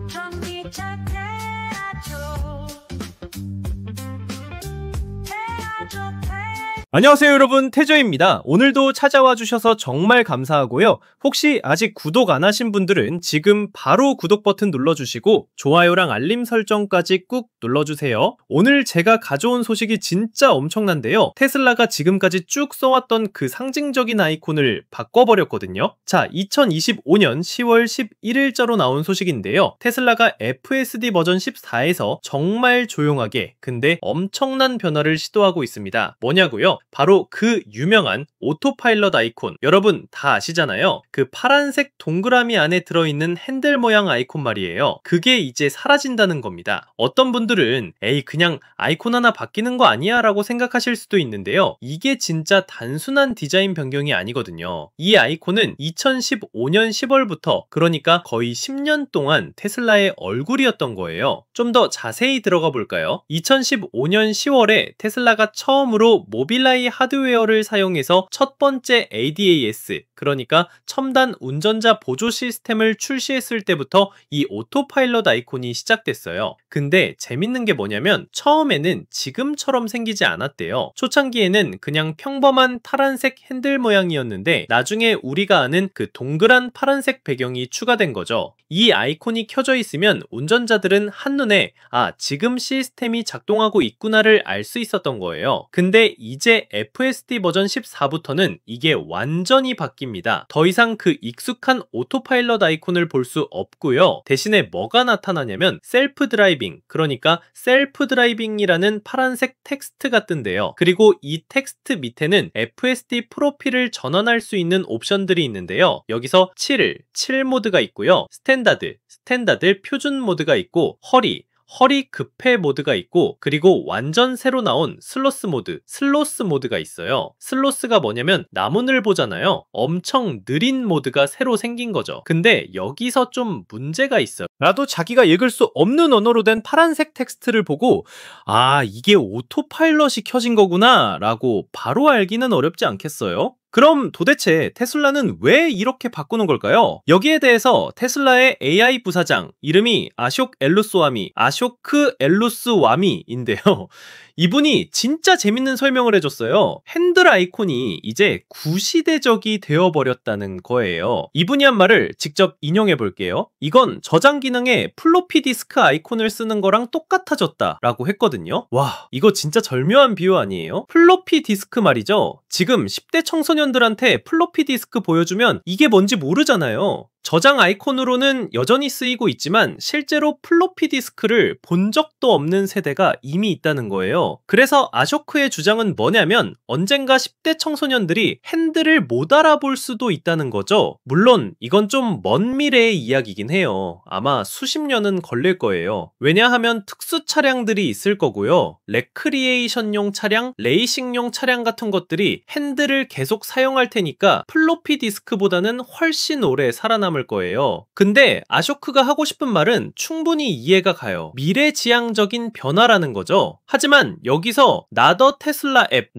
전기차 태아조 안녕하세요 여러분, 태조입니다. 오늘도 찾아와 주셔서 정말 감사하고요. 혹시 아직 구독 안 하신 분들은 지금 바로 구독 버튼 눌러주시고 좋아요랑 알림 설정까지 꾹 눌러주세요. 오늘 제가 가져온 소식이 진짜 엄청난데요. 테슬라가 지금까지 쭉 써왔던 그 상징적인 아이콘을 바꿔버렸거든요. 자, 2025년 10월 11일자로 나온 소식인데요. 테슬라가 FSD 버전 14에서 정말 조용하게 근데 엄청난 변화를 시도하고 있습니다. 뭐냐고요? 바로 그 유명한 오토파일럿 아이콘, 여러분 다 아시잖아요. 그 파란색 동그라미 안에 들어있는 핸들 모양 아이콘 말이에요. 그게 이제 사라진다는 겁니다. 어떤 분들은 에이 그냥 아이콘 하나 바뀌는 거 아니야? 라고 생각하실 수도 있는데요. 이게 진짜 단순한 디자인 변경이 아니거든요. 이 아이콘은 2015년 10월부터 그러니까 거의 10년 동안 테슬라의 얼굴이었던 거예요. 좀 더 자세히 들어가 볼까요? 2015년 10월에 테슬라가 처음으로 모빌라이 하드웨어를 사용해서 첫 번째 ADAS, 그러니까 첨단 운전자 보조 시스템을 출시했을 때부터 이 오토파일럿 아이콘이 시작됐어요. 근데 재밌는 게 뭐냐면 처음에는 지금처럼 생기지 않았대요. 초창기에는 그냥 평범한 파란색 핸들 모양이었는데 나중에 우리가 아는 그 동그란 파란색 배경이 추가된 거죠. 이 아이콘이 켜져 있으면 운전자들은 한눈에 아, 지금 시스템이 작동하고 있구나를 알 수 있었던 거예요. 근데 이제 FSD 버전 14부터는 이게 완전히 바뀝니다. 더 이상 그 익숙한 오토파일럿 아이콘을 볼 수 없고요. 대신에 뭐가 나타나냐면 셀프 드라이빙, 그러니까 셀프 드라이빙이라는 파란색 텍스트가 뜬대요. 그리고 이 텍스트 밑에는 FSD 프로필을 전환할 수 있는 옵션들이 있는데요. 여기서 7 모드가 있고요. 스탠다드 표준 모드가 있고 허리 급해 모드가 있고, 그리고 완전 새로 나온 슬로스 모드가 있어요. 슬로스가 뭐냐면 나무늘 보잖아요. 엄청 느린 모드가 새로 생긴 거죠. 근데 여기서 좀 문제가 있어요. 나도 자기가 읽을 수 없는 언어로 된 파란색 텍스트를 보고 아, 이게 오토파일럿이 켜진 거구나 라고 바로 알기는 어렵지 않겠어요? 그럼 도대체 테슬라는 왜 이렇게 바꾸는 걸까요? 여기에 대해서 테슬라의 AI 부사장, 이름이 아쇼크 엘루스와미인데요. 이분이 진짜 재밌는 설명을 해줬어요. 핸들 아이콘이 이제 구시대적이 되어버렸다는 거예요. 이분이 한 말을 직접 인용해 볼게요. 이건 저장 기능에 플로피 디스크 아이콘을 쓰는 거랑 똑같아졌다 라고 했거든요. 와, 이거 진짜 절묘한 비유 아니에요? 플로피 디스크 말이죠. 지금 10대 청소년들한테 플로피 디스크 보여주면 이게 뭔지 모르잖아요. 저장 아이콘으로는 여전히 쓰이고 있지만 실제로 플로피 디스크를 본 적도 없는 세대가 이미 있다는 거예요. 그래서 아쇼크의 주장은 뭐냐면 언젠가 10대 청소년들이 핸들을 못 알아볼 수도 있다는 거죠. 물론 이건 좀 먼 미래의 이야기긴 해요. 아마 수십 년은 걸릴 거예요. 왜냐하면 특수 차량들이 있을 거고요. 레크리에이션용 차량, 레이싱용 차량 같은 것들이 핸들을 계속 사용할 테니까 플로피 디스크보다는 훨씬 오래 살아남을 거예요. 근데 아쇼크가 하고 싶은 말은 충분히 이해가 가요. 미래지향적인 변화라는 거죠. 하지만 여기서 나더 테슬라 앱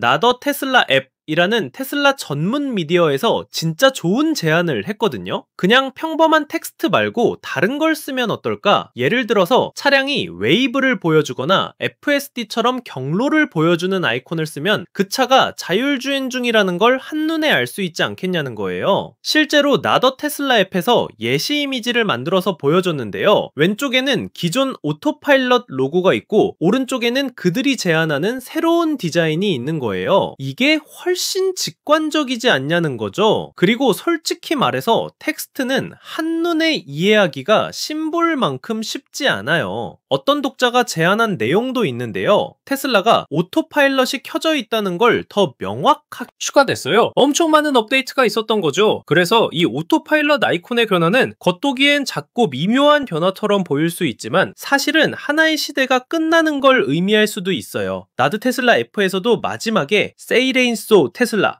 이라는 테슬라 전문 미디어에서 진짜 좋은 제안을 했거든요. 그냥 평범한 텍스트 말고 다른 걸 쓰면 어떨까? 예를 들어서 차량이 웨이브를 보여주거나 FSD처럼 경로를 보여주는 아이콘을 쓰면 그 차가 자율주행 중이라는 걸 한눈에 알 수 있지 않겠냐는 거예요. 실제로 나더 테슬라 앱에서 예시 이미지를 만들어서 보여줬는데요. 왼쪽에는 기존 오토파일럿 로고가 있고 오른쪽에는 그들이 제안하는 새로운 디자인이 있는 거예요. 이게 훨씬 직관적이지 않냐는 거죠. 그리고 솔직히 말해서 텍스트는 한눈에 이해하기가 심볼만큼 쉽지 않아요. 어떤 독자가 제안한 내용도 있는데요. 테슬라가 오토파일럿이 켜져 있다는 걸 더 명확하게 추가됐어요. 엄청 많은 업데이트가 있었던 거죠. 그래서 이 오토파일럿 아이콘의 변화는 겉보기엔 작고 미묘한 변화처럼 보일 수 있지만 사실은 하나의 시대가 끝나는 걸 의미할 수도 있어요. 나드 테슬라 F에서도 마지막에 Say Rain So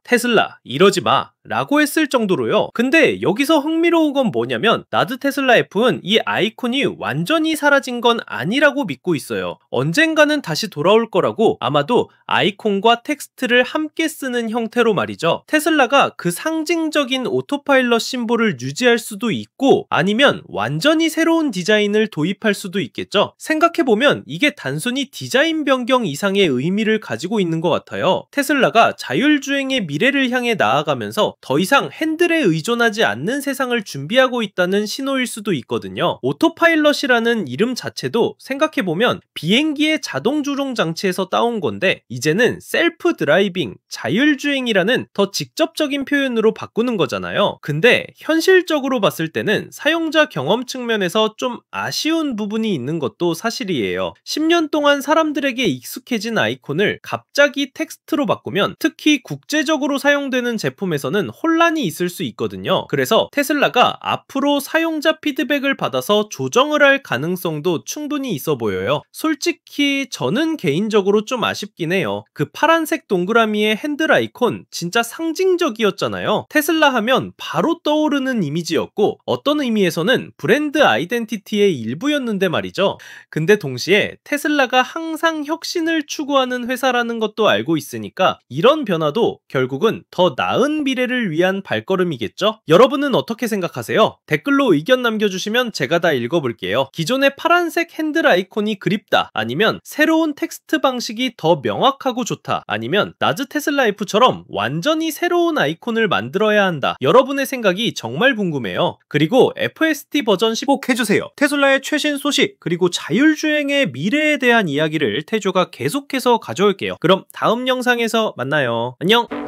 테슬라 이러지 마 라고 했을 정도로요. 근데 여기서 흥미로운 건 뭐냐면 나드 테슬라 F는 이 아이콘이 완전히 사라진 건 아니라고 믿고 있어요. 언젠가는 다시 돌아올 거라고, 아마도 아이콘과 텍스트를 함께 쓰는 형태로 말이죠. 테슬라가 그 상징적인 오토파일럿 심볼을 유지할 수도 있고, 아니면 완전히 새로운 디자인을 도입할 수도 있겠죠. 생각해보면 이게 단순히 디자인 변경 이상의 의미를 가지고 있는 것 같아요. 테슬라가 자율주행의 미래를 향해 나아가면서 더 이상 핸들에 의존하지 않는 세상을 준비하고 있다는 신호일 수도 있거든요. 오토파일럿이라는 이름 자체도 생각해보면 비행기의 자동주행 장치에서 따온 건데, 이제는 셀프 드라이빙, 자율주행이라는 더 직접적인 표현으로 바꾸는 거잖아요. 근데 현실적으로 봤을 때는 사용자 경험 측면에서 좀 아쉬운 부분이 있는 것도 사실이에요. 10년 동안 사람들에게 익숙해진 아이콘을 갑자기 텍스트로 바꾸면 특히 국제적으로 사용되는 제품에서는 혼란이 있을 수 있거든요. 그래서 테슬라가 앞으로 사용자 피드백을 받아서 조정을 할 가능성도 충분히 있어 보여요. 솔직히 저는 개인적으로 좀 아쉽긴 해요. 그 파란색 동그라미의 핸들 아이콘 진짜 상징적이었잖아요. 테슬라 하면 바로 떠오르는 이미지였고, 어떤 의미에서는 브랜드 아이덴티티의 일부였는데 말이죠. 근데 동시에 테슬라가 항상 혁신을 추구하는 회사라는 것도 알고 있으니까 이런 변화도 결국은 더 나은 미래를 위한 발걸음이겠죠? 여러분은 어떻게 생각하세요? 댓글로 의견 남겨주시면 제가 다 읽어볼게요. 기존의 파란색 핸들 아이콘이 그립다, 아니면 새로운 텍스트 방식이 더 명확하고 좋다, 아니면 나즈 테슬라 F처럼 완전히 새로운 아이콘을 만들어야 한다. 여러분의 생각이 정말 궁금해요. 그리고 FSD 버전 10꼭 해주세요. 테슬라의 최신 소식, 그리고 자율주행의 미래에 대한 이야기를 태조가 계속해서 가져올게요. 그럼 다음 영상에서 만나요. 안녕!